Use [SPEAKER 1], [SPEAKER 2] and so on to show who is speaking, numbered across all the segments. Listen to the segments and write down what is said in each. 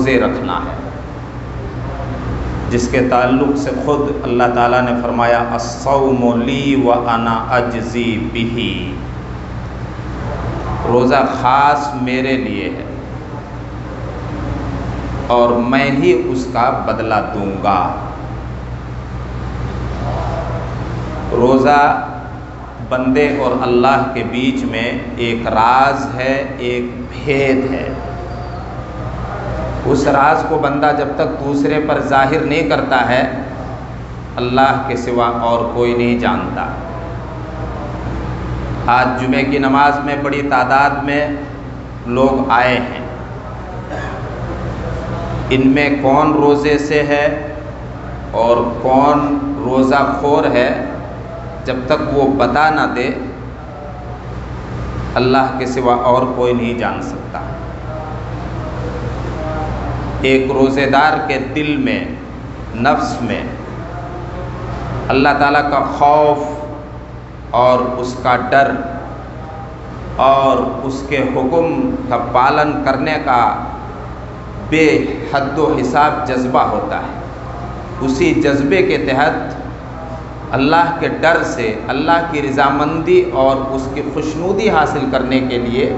[SPEAKER 1] روزے رکھنا ہے، جس کے تعلق سے خود اللہ تعالیٰ نے فرمایا الصوم لی وانا اجزی بہ، روزہ خاص میرے لیے ہے اور میں ہی اس کا بدلہ دوں گا۔ روزہ بندے اور اللہ کے بیچ میں ایک راز ہے، ایک بھید ہے۔ اس راز کو بندہ جب تک دوسرے پر ظاہر نہیں کرتا ہے، اللہ کے سوا اور کوئی نہیں جانتا۔ آج جمعے کی نماز میں بڑی تعداد میں لوگ آئے ہیں، ان میں کون روزے سے ہے اور کون روزہ خور ہے، جب تک وہ بتا نہ دے اللہ کے سوا اور کوئی نہیں جان سکتا۔ ایک روزے دار کے دل میں، نفس میں اللہ تعالیٰ کا خوف اور اس کا ڈر اور اس کے حکم کا پالن کرنے کا بے حد و حساب جذبہ ہوتا ہے۔ اسی جذبے کے تحت اللہ کے ڈر سے، اللہ کی رضامندی اور اس کی خوشنودی حاصل کرنے کے لیے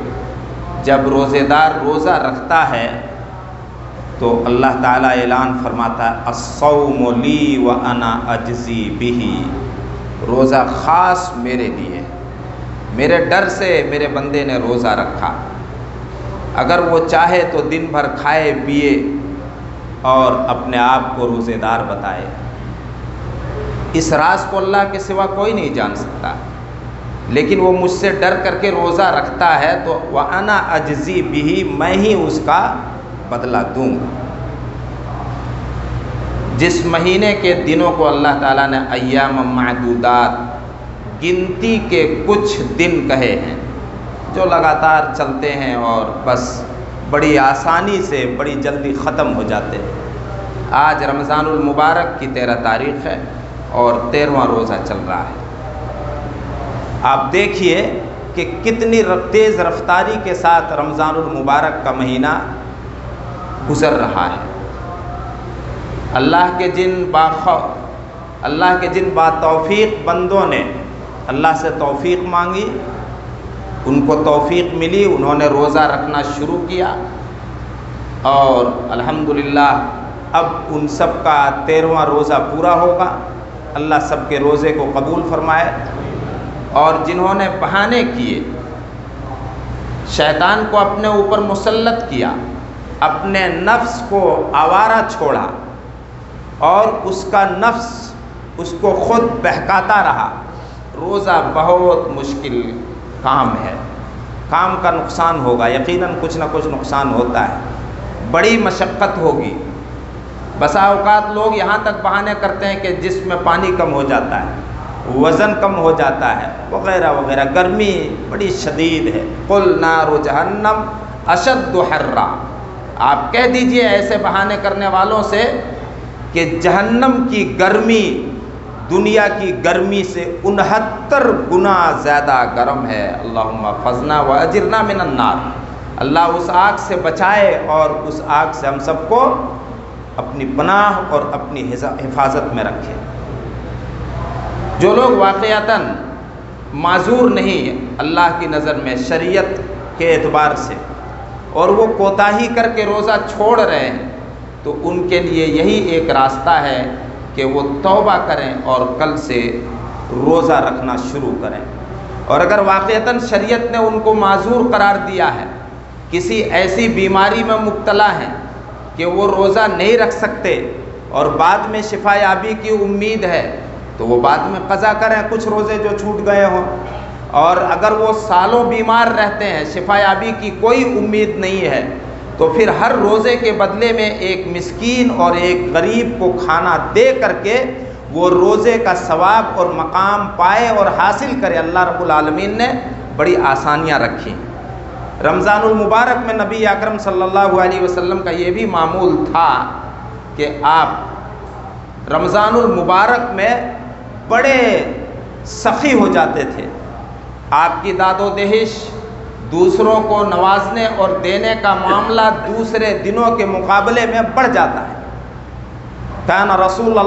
[SPEAKER 1] جب روزے دار روزہ رکھتا ہے تو اللہ تعالیٰ اعلان فرماتا ہے الصوم لی وانا اجزی بہ، روزہ خاص میرے لیے، میرے ڈر سے میرے بندے نے روزہ رکھا۔ اگر وہ چاہے تو دن بھر کھائے پیے اور اپنے آپ کو روزے دار بتائے، اس راز کو اللہ کے سوا کوئی نہیں جان سکتا، لیکن وہ مجھ سے ڈر کر کے روزہ رکھتا ہے تو وَأَنَا أَجْزِي بِهِ، میں ہی اس کا بدلہ دوں گا۔ جس مہینے کے دنوں کو اللہ تعالیٰ نے ایام معدودات، گنتی کے کچھ دن کہے ہیں جو لگاتار چلتے ہیں اور بس بڑی آسانی سے بڑی جلدی ختم ہو جاتے ہیں۔ آج رمضان المبارک کی 13 تاریخ ہے اور 13واں روزہ چل رہا ہے۔ آپ دیکھیے کہ کتنی تیز رفتاری کے ساتھ رمضان المبارک کا مہینہ گزر رہا ہے۔ اللہ کے جن باتوفیق بندوں نے اللہ سے توفیق مانگی، ان کو توفیق ملی، انہوں نے روزہ رکھنا شروع کیا اور الحمدللہ اب ان سب کا 13واں روزہ پورا ہوگا۔ اللہ سب کے روزے کو قبول فرمائے۔ اور جنہوں نے بہانے کیے، شیطان کو اپنے اوپر مسلط کیا، اپنے نفس کو آوارہ چھوڑا اور اس کا نفس اس کو خود بہکاتا رہا، روزہ بہت مشکل کام ہے، کام کا نقصان ہوگا، یقیناً کچھ نہ کچھ نقصان ہوتا ہے، بڑی مشقت ہوگی۔ بسا اوقات لوگ یہاں تک بہانے کرتے ہیں کہ جسم میں پانی کم ہو جاتا ہے، وزن کم ہو جاتا ہے، وغیرہ وغیرہ، گرمی بڑی شدید ہے۔ قل نار جہنم اشد حرا، آپ کہہ دیجئے ایسے بہانے کرنے والوں سے کہ جہنم کی گرمی دنیا کی گرمی سے 69 گنا زیادہ گرم ہے۔ اللہم احفظنا واجرنا من النار، اللہ اس آگ سے بچائے اور اس آگ سے ہم سب کو اپنی پناہ اور اپنی حفاظت میں رکھے۔ جو لوگ واقعتاً معذور نہیں اللہ کی نظر میں شریعت کے اعتبار سے اور وہ کوتاہی کر کے روزہ چھوڑ رہے ہیں، تو ان کے لیے یہی ایک راستہ ہے کہ وہ توبہ کریں اور کل سے روزہ رکھنا شروع کریں۔ اور اگر واقعتاً شریعت نے ان کو معذور قرار دیا ہے، کسی ایسی بیماری میں مبتلا ہیں کہ وہ روزہ نہیں رکھ سکتے اور بعد میں شفا یابی کی امید ہے، تو وہ بعد میں قضا کریں کچھ روزے جو چھوٹ گئے ہوں۔ اور اگر وہ سالوں بیمار رہتے ہیں، شفا یابی کی کوئی امید نہیں ہے، تو پھر ہر روزے کے بدلے میں ایک مسکین اور ایک غریب کو کھانا دے کر کے وہ روزے کا ثواب اور مقام پائے اور حاصل کرے۔ اللہ رب العالمین نے بڑی آسانیاں رکھی۔ رمضان المبارک میں نبی اکرم صلی اللہ علیہ وسلم کا یہ بھی معمول تھا کہ آپ رمضان المبارک میں بڑے سخی ہو جاتے تھے۔ آپ کی داد و دہش دوسروں کو نوازنے اور دینے کا معاملہ دوسرے دنوں کے مقابلے میں بڑھ جاتا ہے۔ کان رسول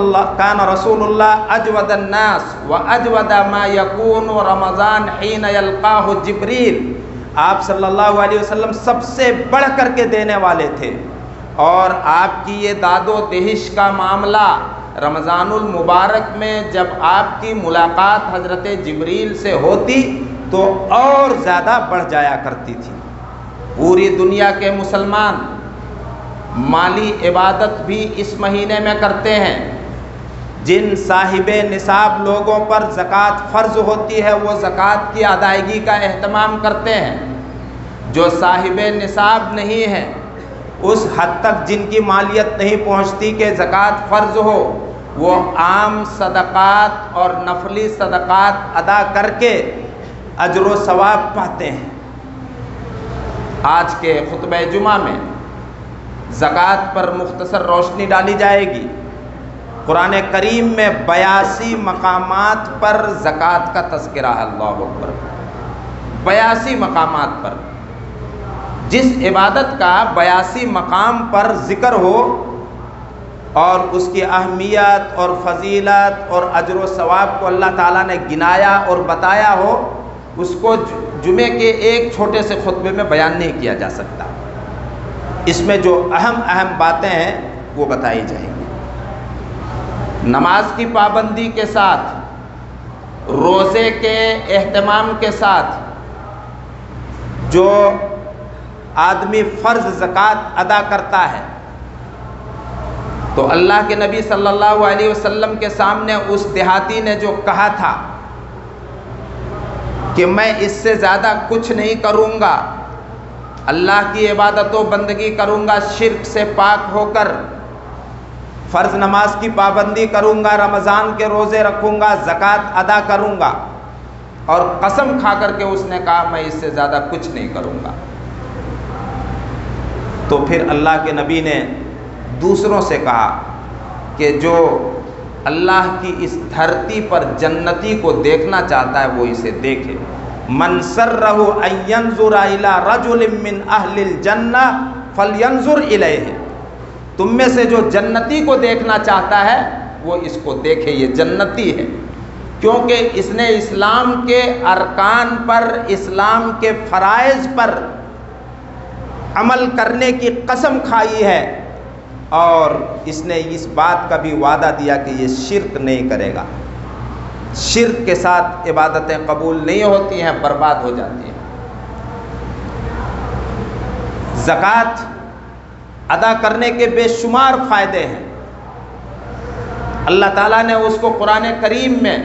[SPEAKER 1] اللہ اجود الناس واجود ما یکون رمضان حین یلقاہ جبریل، آپ صلی اللہ علیہ وسلم سب سے بڑھ کر کے دینے والے تھے، اور آپ کی یہ داد و دہش کا معاملہ رمضان المبارک میں جب آپ کی ملاقات حضرت جبریل سے ہوتی تو اور زیادہ بڑھ جایا کرتی تھی۔ پوری دنیا کے مسلمان مالی عبادت بھی اس مہینے میں کرتے ہیں۔ جن صاحب نصاب لوگوں پر زکوٰۃ فرض ہوتی ہے وہ زکوٰۃ کی ادائیگی کا اہتمام کرتے ہیں۔ جو صاحب نصاب نہیں ہے، اس حد تک جن کی مالیت نہیں پہنچتی کہ زکوٰۃ فرض ہو، وہ عام صدقات اور نفلی صدقات ادا کر کے اجر و ثواب پاتے ہیں۔ آج کے خطبہ جمعہ میں زکوٰۃ پر مختصر روشنی ڈالی جائے گی۔ قرآن کریم میں 82 مقامات پر زکوٰۃ کا تذکرہ ہے، اللہ اکبر، 82 مقامات پر۔ جس عبادت کا 82 مقام پر ذکر ہو اور اس کی اہمیت اور فضیلت اور اجر و ثواب کو اللہ تعالیٰ نے گنایا اور بتایا ہو، اس کو جمعے کے ایک چھوٹے سے خطبے میں بیان نہیں کیا جا سکتا۔ اس میں جو اہم باتیں ہیں وہ بتائی جائیں گی۔ نماز کی پابندی کے ساتھ، روزے کے اہتمام کے ساتھ جو آدمی فرض زکوٰۃ ادا کرتا ہے، تو اللہ کے نبی صلی اللہ علیہ وسلم کے سامنے اس دیہاتی نے جو کہا تھا کہ میں اس سے زیادہ کچھ نہیں کروں گا، اللہ کی عبادت و بندگی کروں گا شرک سے پاک ہو کر، فرض نماز کی پابندی کروں گا، رمضان کے روزے رکھوں گا، زکوٰۃ ادا کروں گا، اور قسم کھا کر کے اس نے کہا میں اس سے زیادہ کچھ نہیں کروں گا۔ تو پھر اللہ کے نبی نے دوسروں سے کہا کہ جو اللہ کی اس دھرتی پر جنتی کو دیکھنا چاہتا ہے وہ اسے دیکھے۔ من سرہ ان ینظر الی رجل من اہل الجنہ فلینظر الیہ، تم میں سے جو جنتی کو دیکھنا چاہتا ہے وہ اس کو دیکھے، یہ جنتی ہے، کیونکہ اس نے اسلام کے ارکان پر، اسلام کے فرائض پر عمل کرنے کی قسم کھائی ہے، اور اس نے اس بات کا بھی وعدہ دیا کہ یہ شرک نہیں کرے گا۔ شرک کے ساتھ عبادتیں قبول نہیں ہوتی ہیں، برباد ہو جاتی ہیں۔ زکوٰۃ ادا کرنے کے بے شمار فائدے ہیں۔ اللہ تعالیٰ نے اس کو قرآن کریم میں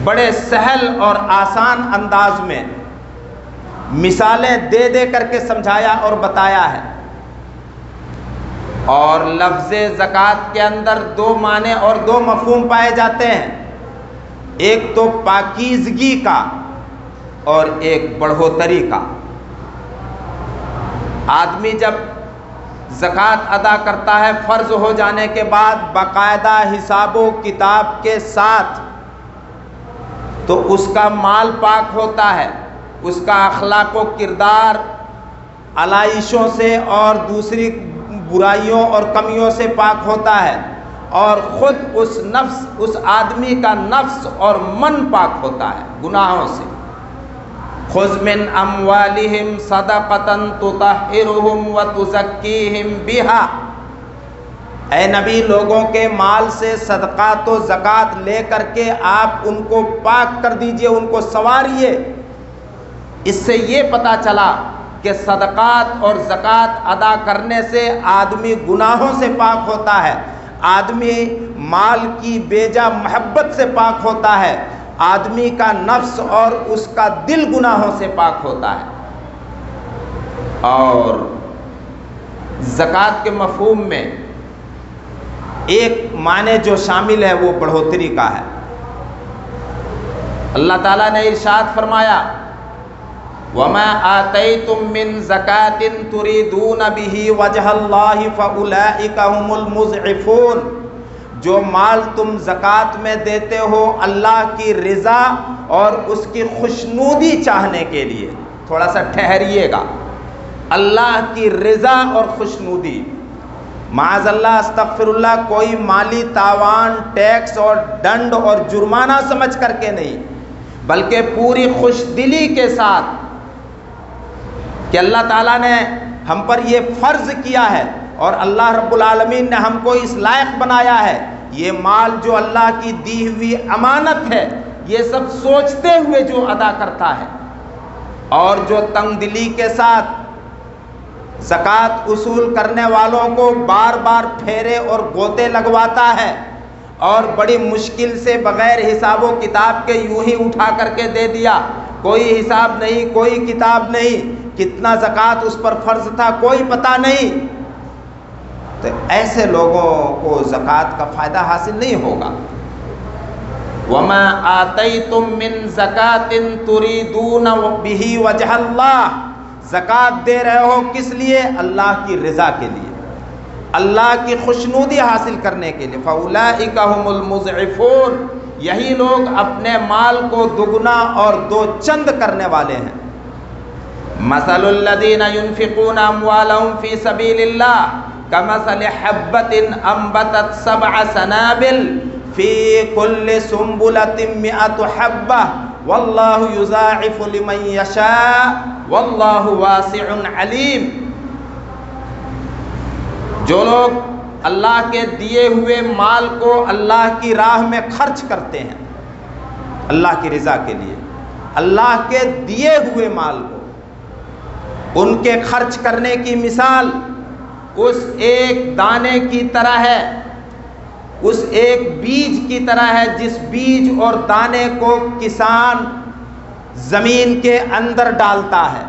[SPEAKER 1] بڑے سہل اور آسان انداز میں مثالیں دے دے کر کے سمجھایا اور بتایا ہے۔ اور لفظ زکوٰۃ کے اندر 2 معنی اور 2 مفہوم پائے جاتے ہیں، ایک تو پاکیزگی کا اور ایک بڑھوتری کا۔ آدمی جب زکوٰۃ ادا کرتا ہے فرض ہو جانے کے بعد باقاعدہ حساب و کتاب کے ساتھ، تو اس کا مال پاک ہوتا ہے، اس کا اخلاق و کردار علائشوں سے اور دوسری برائیوں اور کمیوں سے پاک ہوتا ہے، اور خود اس آدمی کا نفس اور من پاک ہوتا ہے گناہوں سے۔ خذ من اموالہم صدقۃ تطہرہم وتزکیہم بہا، اے نبی لوگوں کے مال سے صدقات و زکوٰۃ لے کر کے آپ ان کو پاک کر دیجئے، ان کو سنواریے۔ اس سے یہ پتہ چلا کہ صدقات اور زکوٰۃ ادا کرنے سے آدمی گناہوں سے پاک ہوتا ہے، آدمی مال کی بیجا محبت سے پاک ہوتا ہے، آدمی کا نفس اور اس کا دل گناہوں سے پاک ہوتا ہے۔ اور زکوٰۃ کے مفہوم میں ایک معنی جو شامل ہے وہ بڑھوتری کا ہے۔ اللہ تعالیٰ نے ارشاد فرمایا وَمَا آتَيْتُم مِّن زَكَاةٍ تُرِيدُونَ بِهِ وَجْهَ اللَّهِ فَأُولَٰئِكَ هُمُ الْمُضْعِفُونَ، جو مال تم زکوٰۃ میں دیتے ہو اللہ کی رضا اور اس کی خوشنودی چاہنے کے لیے، تھوڑا سا ٹھہریے گا، اللہ کی رضا اور خوشنودی، معاذ اللہ استغفر اللہ، کوئی مالی تاوان، ٹیکس اور ڈنڈ اور جرمانہ سمجھ کر کے نہیں، بلکہ پوری خوش دلی کے ساتھ کہ اللہ تعالیٰ نے ہم پر یہ فرض کیا ہے اور اللہ رب العالمین نے ہم کو اس لائق بنایا ہے، یہ مال جو اللہ کی دی ہوئی امانت ہے، یہ سب سوچتے ہوئے جو ادا کرتا ہے، اور جو تنگ دلی کے ساتھ زکوٰۃ وصول کرنے والوں کو بار بار پھیرے اور گوتے لگواتا ہے اور بڑی مشکل سے بغیر حساب و کتاب کے یوں ہی اٹھا کر کے دے دیا، کوئی حساب نہیں، کوئی کتاب نہیں، کتنا زکوٰۃ اس پر فرض تھا کوئی پتہ نہیں، تو ایسے لوگوں کو زکوٰۃ کا فائدہ حاصل نہیں ہوگا۔ وَمَا آتَيْتُم مِّن زَكَاةٍ تُرِيدُونَ بِهِ وَجْهَ اللَّهِ، زکوٰۃ دے رہے ہو کس لیے؟ اللہ کی رضا کے لیے، اللہ کی خوشنودی حاصل کرنے کے لیے۔ فَأُولَٰئِكَ هُمُ الْمُضْعِفُونَ، یہی لوگ اپنے مال کو دگنا اور دو چند کرنے والے ہیں۔ مَثَلُ الَّذِينَ يُنْفِقُونَ أَمْوَالَهُمْ فِي سَبِيلِ اللَّهِ كَمَثَلِ حَبَّةٍ أَنبَتَتْ سَبْعَ سَنَابِلَ فِي كُلِّ سُنبُلَةٍ مِّائَةُ حَبَّةٍ وَاللَّهُ يُضَاعِفُ لِمَن يَشَاءُ وَاللَّهُ وَاسِعٌ عَلِيمٌ۔ جو لوگ اللہ کے دیے ہوئے مال کو اللہ کی راہ میں خرچ کرتے ہیں، اللہ کی رضا کے لیے، اللہ کے دیے ہوئے مال کو، ان کے خرچ کرنے کی مثال اس ایک دانے کی طرح ہے، اس ایک بیج کی طرح ہے، جس بیج اور دانے کو کسان زمین کے اندر ڈالتا ہے۔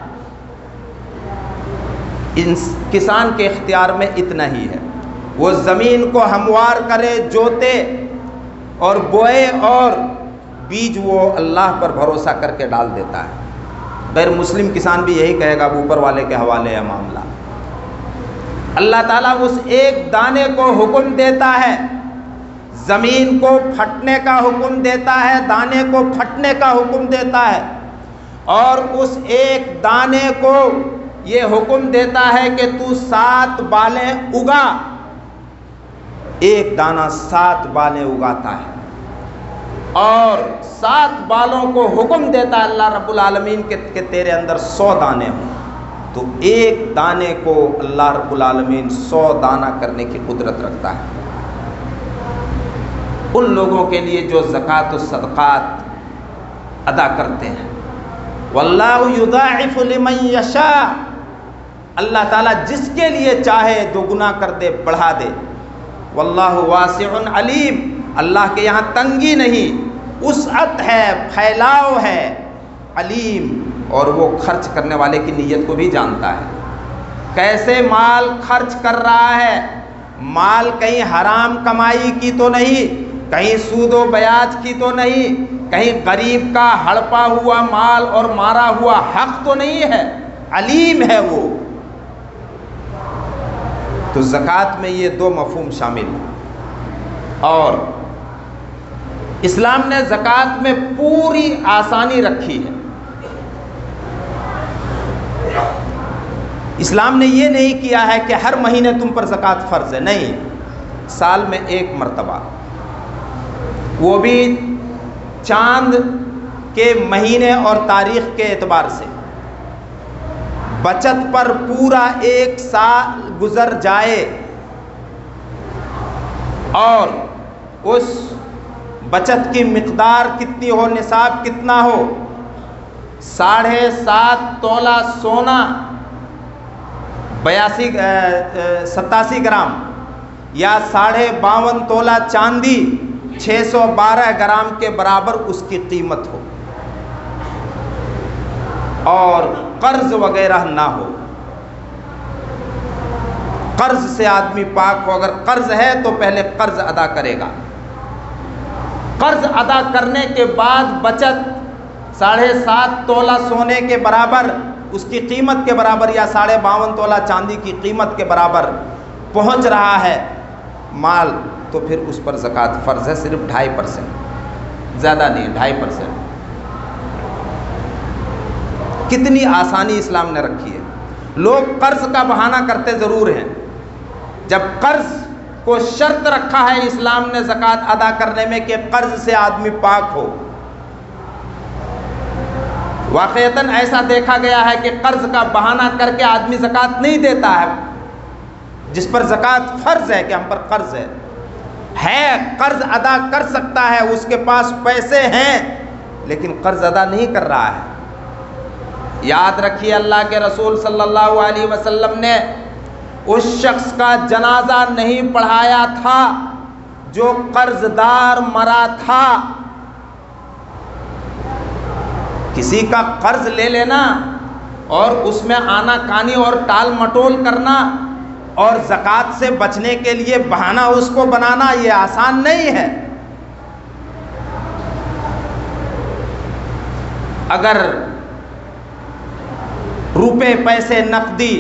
[SPEAKER 1] کسان کے اختیار میں اتنا ہی ہے، وہ زمین کو ہموار کرے، جوتے اور بوئے، اور بیج وہ اللہ پر بھروسہ کر کے ڈال دیتا ہے۔ غیر مسلم کسان بھی یہی کہے گا، اوپر والے کے حوالے ہے معاملہ۔ اللہ تعالیٰ اس ایک دانے کو حکم دیتا ہے، زمین کو پھٹنے کا حکم دیتا ہے، دانے کو پھٹنے کا حکم دیتا ہے، اور اس ایک دانے کو یہ حکم دیتا ہے کہ تو 7 بالیں اگا۔ ایک دانہ 7 بالیں اگاتا ہے، اور 7 بالوں کو حکم دیتا ہے اللہ رب العالمین کہ تیرے اندر 100 دانے ہوں، تو ایک دانے کو اللہ رب العالمین 100 دانہ کرنے کی قدرت رکھتا ہے۔ ان لوگوں کے لیے جو زکوٰۃ و صدقات ادا کرتے ہیں، واللہ یضاعف لمن یشاء، اللہ تعالیٰ جس کے لیے چاہے دوگنا کر دے، بڑھا دے۔ واللہ واسع علیم، اللہ کے یہاں تنگی نہیں، وسعت ہے، پھیلاؤ ہے، علیم، اور وہ خرچ کرنے والے کی نیت کو بھی جانتا ہے۔ کیسے مال خرچ کر رہا ہے، مال کہیں حرام کمائی کی تو نہیں، کہیں سود و بیاج کی تو نہیں، کہیں غریب کا ہڑپا ہوا مال اور مارا ہوا حق تو نہیں ہے، علیم ہے وہ۔ تو زکوٰۃ میں یہ 2 مفہوم شامل ہیں، اور اسلام نے زکوٰۃ میں پوری آسانی رکھی ہے۔ اسلام نے یہ نہیں کیا ہے کہ ہر مہینے تم پر زکوٰۃ فرض ہے، نہیں، سال میں 1 مرتبہ، وہ بھی چاند کے مہینے اور تاریخ کے اعتبار سے۔ بچت پر پورا 1 سال گزر جائے اور اس بچت کی مقدار کتنی ہو، نصاب کتنا ہو، 7.5 تولہ سونا، 87 گرام، یا 52.5 تولہ چاندی، 612 گرام کے برابر اس کی قیمت ہو، اور قرض وغیرہ نہ ہو۔ قرض سے آدمی پاک ہو، اگر قرض ہے تو پہلے قرض ادا کرے گا، قرض ادا کرنے کے بعد بچت 7.5 تولہ سونے کے برابر، اس کی قیمت کے برابر، یا 52.5 تولہ چاندی کی قیمت کے برابر پہنچ رہا ہے، مال تو پھر اس پر زکوٰۃ فرض ہے، صرف 2.5%، زیادہ نہیں، 2.5%۔ کتنی آسانی اسلام نے رکھی ہے۔ لوگ قرض کا بہانہ کرتے ضرور ہیں، جب قرض کو شرط رکھا ہے اسلام نے زکوٰۃ ادا کرنے میں کہ قرض سے آدمی پاک ہو۔ واقعتاً ایسا دیکھا گیا ہے کہ قرض کا بہانہ کر کے آدمی زکوٰۃ نہیں دیتا ہے، جس پر زکوٰۃ فرض ہے کہ ہم پر قرض ہے، قرض ادا کر سکتا ہے، اس کے پاس پیسے ہیں، لیکن قرض ادا نہیں کر رہا ہے۔ یاد رکھیے اللہ کے رسول صلی اللہ علیہ وسلم نے اس شخص کا جنازہ نہیں پڑھایا تھا جو قرض دار مرا تھا۔ کسی کا قرض لے لینا اور اس میں آنا کانی اور ٹال مٹول کرنا اور زکوٰۃ سے بچنے کے لیے بہانہ اس کو بنانا، یہ آسان نہیں ہے۔ اگر روپے پیسے نقدی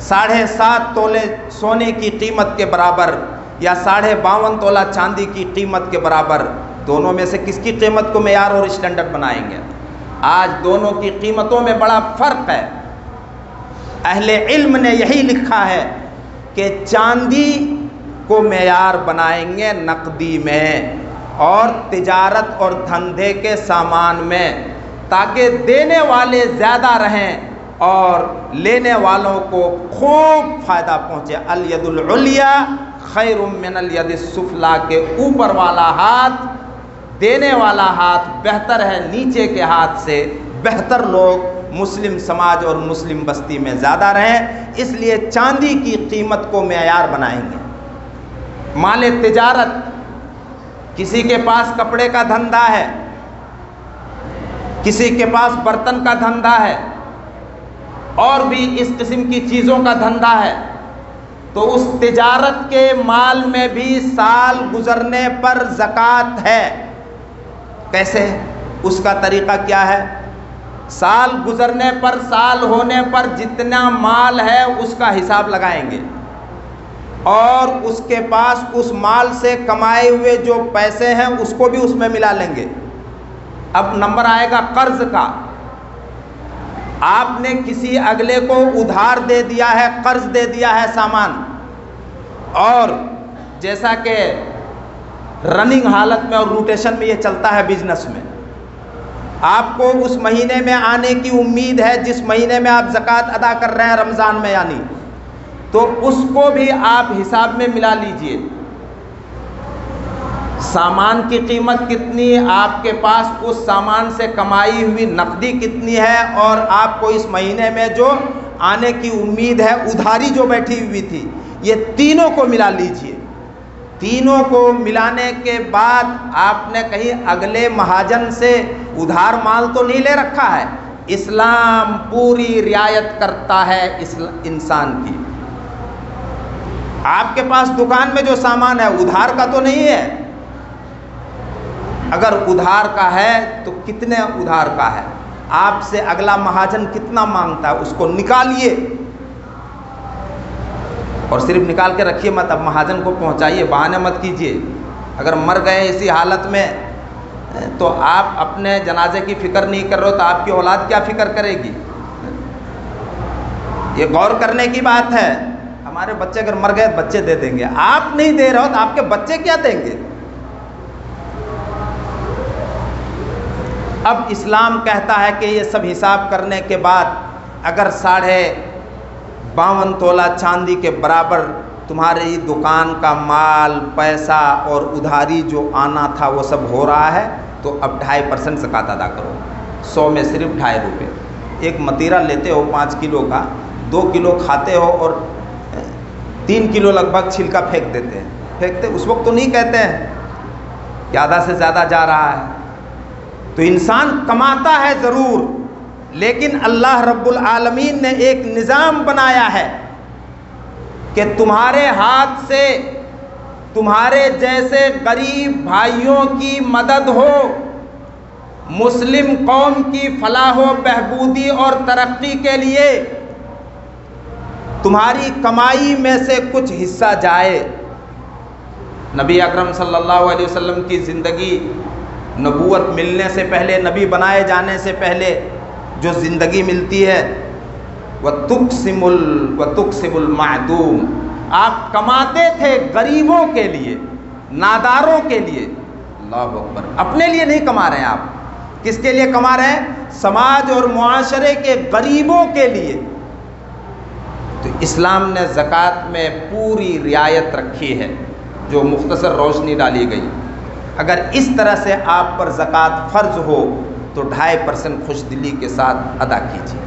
[SPEAKER 1] 7.5 تولے سونے کی قیمت کے برابر یا 52.5 تولہ چاندی کی قیمت کے برابر، دونوں میں سے کس کی قیمت کو معیار اور اسٹینڈرڈ بنائیں گے؟ آج دونوں کی قیمتوں میں بڑا فرق ہے۔ اہل علم نے یہی لکھا ہے کہ چاندی کو معیار بنائیں گے نقدی میں اور تجارت اور دھندے کے سامان میں، تاکہ دینے والے زیادہ رہیں اور لینے والوں کو خوب فائدہ پہنچے۔ الید العلیا خیر من الید السفلی، کے اوپر والا ہاتھ، دینے والا ہاتھ بہتر ہے نیچے کے ہاتھ سے۔ بہتر لوگ مسلم سماج اور مسلم بستی میں زیادہ رہیں، اس لیے چاندی کی قیمت کو معیار بنائیں گے۔ مال تجارت، کسی کے پاس کپڑے کا دھندا ہے، کسی کے پاس برتن کا دھندا ہے، اور بھی اس قسم کی چیزوں کا دھندا ہے، تو اس تجارت کے مال میں بھی سال گزرنے پر زکوٰۃ ہے۔ کیسے؟ اس کا طریقہ کیا ہے؟ سال گزرنے پر، سال ہونے پر جتنا مال ہے اس کا حساب لگائیں گے اور اس کے پاس اس مال سے کمائے ہوئے جو پیسے ہیں اس کو بھی اس میں ملا لیں گے۔ اب نمبر آئے گا قرض کا۔ آپ نے کسی اگلے کو ادھار دے دیا ہے، قرض دے دیا ہے سامان، اور جیسا کہ رننگ حالت میں اور روٹیشن میں یہ چلتا ہے بزنس میں، آپ کو اس مہینے میں آنے کی امید ہے جس مہینے میں آپ زکوٰۃ ادا کر رہے ہیں، رمضان میں یعنی، تو اس کو بھی آپ حساب میں ملا لیجئے۔ سامان کی قیمت کتنی، آپ کے پاس اس سامان سے کمائی ہوئی نقدی کتنی ہے، اور آپ کو اس مہینے میں جو آنے کی امید ہے، ادھاری جو بیٹھی ہوئی تھی، یہ تینوں کو ملا لیجئے۔ تینوں کو ملانے کے بعد آپ نے کہیں اگلے مہاجن سے ادھار مال تو نہیں لے رکھا ہے۔ اسلام پوری رعایت کرتا ہے انسان کی۔ آپ کے پاس دکان میں جو سامان ہے ادھار کا تو نہیں ہے، اگر ادھار کا ہے تو کتنے ادھار کا ہے، آپ سے اگلا مہاجن کتنا مانگتا ہے، اس کو نکالیے، اور صرف نکال کے رکھیے مت، اب مہاجن کو پہنچائیے، بہانے مت کیجیے۔ اگر مر گئے اسی حالت میں تو آپ اپنے جنازے کی فکر نہیں کر رہے ہو تو آپ کی اولاد کیا فکر کرے گی؟ یہ غور کرنے کی بات ہے۔ ہمارے بچے اگر مر گئے بچے دے دیں گے، آپ نہیں دے رہے ہو تو آپ کے بچے کیا دیں گے؟ اب اسلام کہتا ہے کہ یہ سب حساب کرنے کے بعد اگر 52.5 تولہ چاندی کے برابر تمہاری دکان کا مال، پیسہ اور ادھاری جو آنا تھا وہ سب ہو رہا ہے تو اب 2.5% زکوٰۃ ادا کرو۔ 100 میں صرف 2.5 روپے۔ ایک متیرا لیتے ہو 5 کلو کا، 2 کلو کھاتے ہو اور 3 کلو لگ بھگ چھلکا پھینک دیتے ہیں۔ پھینکتے اس وقت تو نہیں کہتے ہیں کہ آدھا سے زیادہ جا رہا ہے۔ تو انسان کماتا ہے ضرور، لیکن اللہ رب العالمین نے ایک نظام بنایا ہے کہ تمہارے ہاتھ سے تمہارے جیسے غریب بھائیوں کی مدد ہو، مسلم قوم کی فلاح و بہبودی اور ترقی کے لیے تمہاری کمائی میں سے کچھ حصہ جائے، نبی اکرم صلی اللہ علیہ وسلم کی زندگی نبوت ملنے سے پہلے، نبی بنائے جانے سے پہلے جو زندگی ملتی ہے، وَتُقْسِمُ الْمَعْدُومِ، آپ کماتے تھے غریبوں کے لیے، ناداروں کے لیے۔ اللہ اکبر، اپنے لیے نہیں کما رہے ہیں آپ، کس کے لیے کما رہے ہیں؟ سماج اور معاشرے کے غریبوں کے لیے۔ تو اسلام نے زکوٰۃ میں پوری رعایت رکھی ہے، جو مختصر روشنی ڈالی گئی۔ اگر اس طرح سے آپ پر زکوٰۃ فرض ہو تو 2.5% خوش دلی کے ساتھ ادا کیجیے۔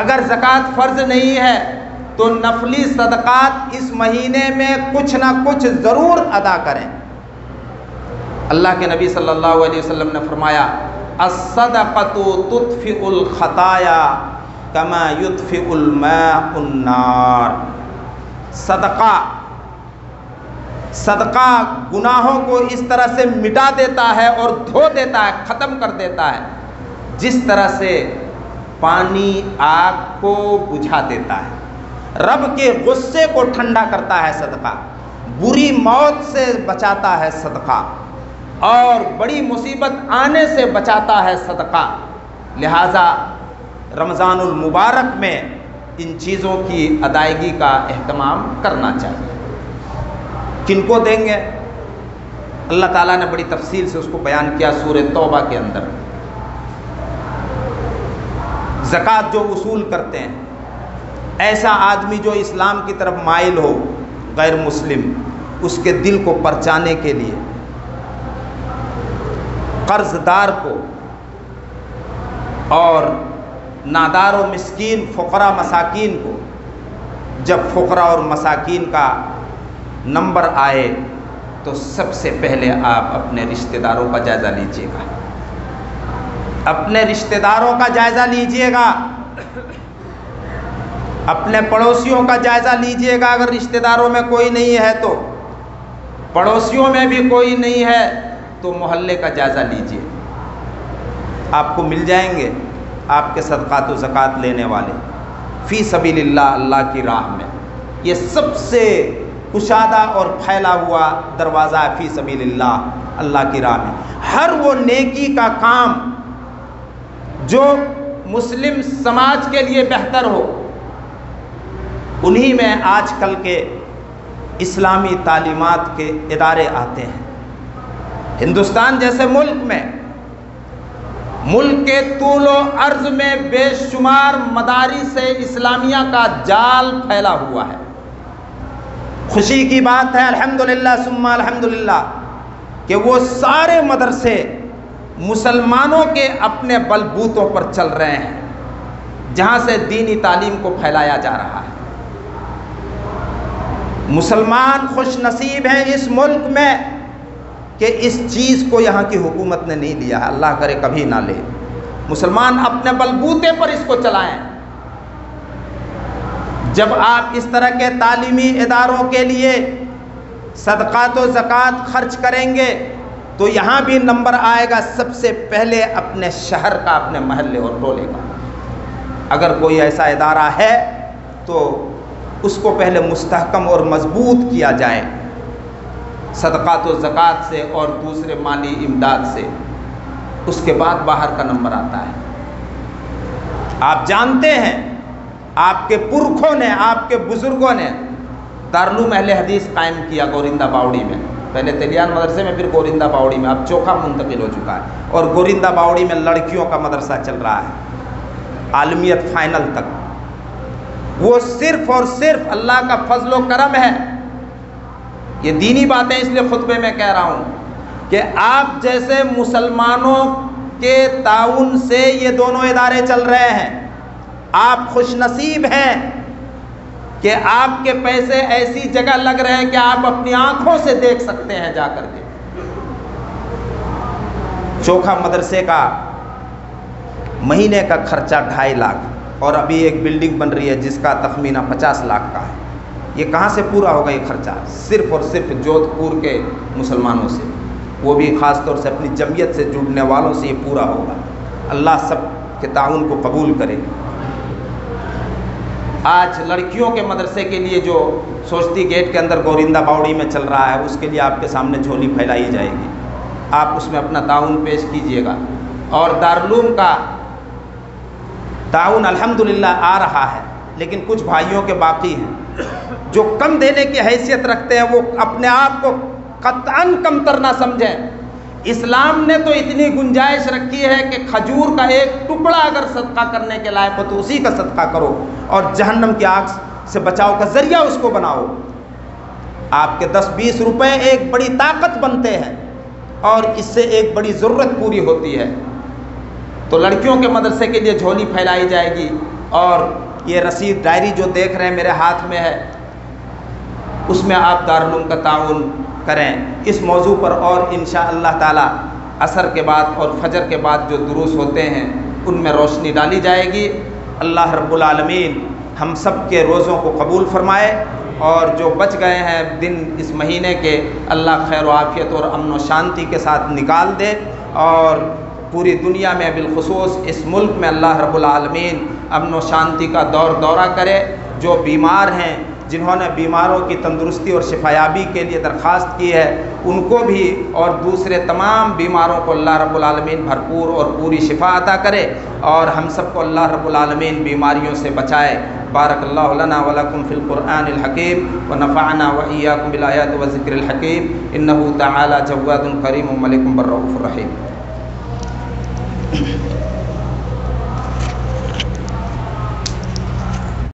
[SPEAKER 1] اگر زکوٰۃ فرض نہیں ہے تو نفلی صدقات اس مہینے میں کچھ نہ کچھ ضرور ادا کریں۔ اللہ کے نبی صلی اللہ علیہ وسلم نے فرمایا، الصدقۃ تطفئ الخطایا کما یطفئ الماء النار۔ صدقہ گناہوں کو اس طرح سے مٹا دیتا ہے اور دھو دیتا ہے، ختم کر دیتا ہے، جس طرح سے پانی آگ کو بجھا دیتا ہے۔ رب کے غصے کو ٹھنڈا کرتا ہے صدقہ، بری موت سے بچاتا ہے صدقہ، اور بڑی مصیبت آنے سے بچاتا ہے صدقہ۔ لہٰذا رمضان المبارک میں ان چیزوں کی ادائیگی کا اہتمام کرنا چاہیے۔ کن کو دیں گے؟ اللہ تعالیٰ نے بڑی تفصیل سے اس کو بیان کیا سورہ توبہ کے اندر۔ زکوٰۃ جو وصول کرتے ہیں، ایسا آدمی جو اسلام کی طرف مائل ہو، غیر مسلم، اس کے دل کو پرچانے کے لیے قرض دار کو اور نادار و مسکین فقراء مساکین کو، جب فقراء اور مساکین کا نمبر آئے تو سب سے پہلے آپ اپنے رشتہ داروں کا جائزہ لیجئے گا، اپنے رشتہ داروں کا جائزہ لیجئے گا، اپنے پڑوسیوں کا جائزہ لیجئے گا۔ اگر رشتہ داروں میں کوئی نہیں ہے تو، پڑوسیوں میں بھی کوئی نہیں ہے تو محلے کا جائزہ لیجئے، آپ کو مل جائیں گے آپ کے صدقات و زکوٰۃ لینے والے فی سبیل اللہ، اللہ کی راہ میں۔ یہ سب سے کشادہ اور پھیلا ہوا دروازہ ہے فی سبیل اللہ، اللہ کی راہ میں۔ ہر وہ نیکی کا کام جو مسلم سماج کے لیے بہتر ہو، انہی میں آج کل کے اسلامی تعلیمات کے ادارے آتے ہیں۔ ہندوستان جیسے ملک میں، ملک کے طول و عرض میں بے شمار مدارس اسلامیہ کا جال پھیلا ہوا ہے۔ خوشی کی بات ہے الحمدللہ ثم الحمدللہ کہ وہ سارے مدرسے مسلمانوں کے اپنے بلبوتوں پر چل رہے ہیں، جہاں سے دینی تعلیم کو پھیلایا جا رہا ہے۔ مسلمان خوش نصیب ہیں اس ملک میں کہ اس چیز کو یہاں کی حکومت نے نہیں لیا ہے، اللہ کرے کبھی نہ لے۔ مسلمان اپنے بلبوتے پر اس کو چلائیں۔ جب آپ اس طرح کے تعلیمی اداروں کے لیے صدقات و زکوٰۃ خرچ کریں گے تو یہاں بھی نمبر آئے گا سب سے پہلے اپنے شہر کا، اپنے محلے اور ٹولے کا۔ اگر کوئی ایسا ادارہ ہے تو اس کو پہلے مستحکم اور مضبوط کیا جائے صدقات و زکوٰۃ سے اور دوسرے مالی امداد سے، اس کے بعد باہر کا نمبر آتا ہے۔ آپ جانتے ہیں آپ کے پرکھوں نے، آپ کے بزرگوں نے دارالعلوم اہل حدیث قائم کیا گورندہ باوڑی میں، پہلے تلیان مدرسے میں، پھر گورندہ باوڑی میں، اب چوکھا منتقل ہو چکا ہے، اور گورندہ باوڑی میں لڑکیوں کا مدرسہ چل رہا ہے عالمیت فائنل تک۔ وہ صرف اور صرف اللہ کا فضل و کرم ہے۔ یہ دینی باتیں اس لیے خطبے میں کہہ رہا ہوں کہ آپ جیسے مسلمانوں کے تعاون سے یہ دونوں ادارے چل رہے ہیں۔ آپ خوش نصیب ہیں کہ آپ کے پیسے ایسی جگہ لگ رہے ہیں کہ آپ اپنی آنکھوں سے دیکھ سکتے ہیں جا کر کے۔ چوکھا مدرسے کا مہینے کا خرچہ 2.5 لاکھ، اور ابھی ایک بلڈنگ بن رہی ہے جس کا تخمینہ 50 لاکھ کا ہے۔ یہ کہاں سے پورا ہوگا یہ خرچہ؟ صرف اور صرف جودھ پور کے مسلمانوں سے، وہ بھی خاص طور سے اپنی جمعیت سے جڑنے والوں سے یہ پورا ہوگا۔ اللہ سب کے تعاون کو قبول کرے۔ آج لڑکیوں کے مدرسے کے لیے جو سوچتی گیٹ کے اندر گورندہ باوڑی میں چل رہا ہے، اس کے لیے آپ کے سامنے جھولی پھیلائی جائے گی، آپ اس میں اپنا تعاون پیش کیجئے گا۔ اور دارالعلوم کا تعاون الحمدللہ آ رہا ہے، لیکن کچھ بھائیوں کے باقی ہیں جو کم دینے کی حیثیت رکھتے ہیں، وہ اپنے آپ کو قطعاً کمتر نہ سمجھیں۔ اسلام نے تو اتنی گنجائش رکھی ہے کہ کھجور کا ایک ٹکڑا اگر صدقہ کرنے کے لائق ہو تو اسی کا صدقہ کرو، اور جہنم کی آگ سے بچاؤ کا ذریعہ اس کو بناؤ۔ آپ کے 10-20 روپے ایک بڑی طاقت بنتے ہیں، اور اس سے ایک بڑی ضرورت پوری ہوتی ہے۔ تو لڑکیوں کے مدرسے کے لیے جھولی پھیلائی جائے گی، اور یہ رسید ڈائری جو دیکھ رہے ہیں میرے ہاتھ میں ہے، اس میں آپ دارالعلوم کا تعاون کریں۔ اس موضوع پر اور انشاءاللہ تعالی عصر کے بعد اور فجر کے بعد جو دروس ہوتے ہیں ان میں روشنی ڈالی جائے گی۔ اللہ رب العالمین ہم سب کے روزوں کو قبول فرمائے، اور جو بچ گئے ہیں دن اس مہینے کے، اللہ خیر و عافیت اور امن و شانتی کے ساتھ نکال دے، اور پوری دنیا میں بالخصوص اس ملک میں اللہ رب العالمین امن و شانتی کا دورہ کرے۔ جو بیمار ہیں، جنہوں نے بیماروں کی تندرستی اور شفایابی کے لیے درخواست کی ہے، ان کو بھی اور دوسرے تمام بیماروں کو اللہ رب العالمین بھرپور اور پوری شفا عطا کرے، اور ہم سب کو اللہ رب العالمین بیماریوں سے بچائے۔ بارک اللہ لنا ولکم فی القرآن الحکیم، ونفعنا وإیاکم بالآیات والذکر الحکیم، انہ تعالی جواد کریم ملک بر رؤوف رحیم۔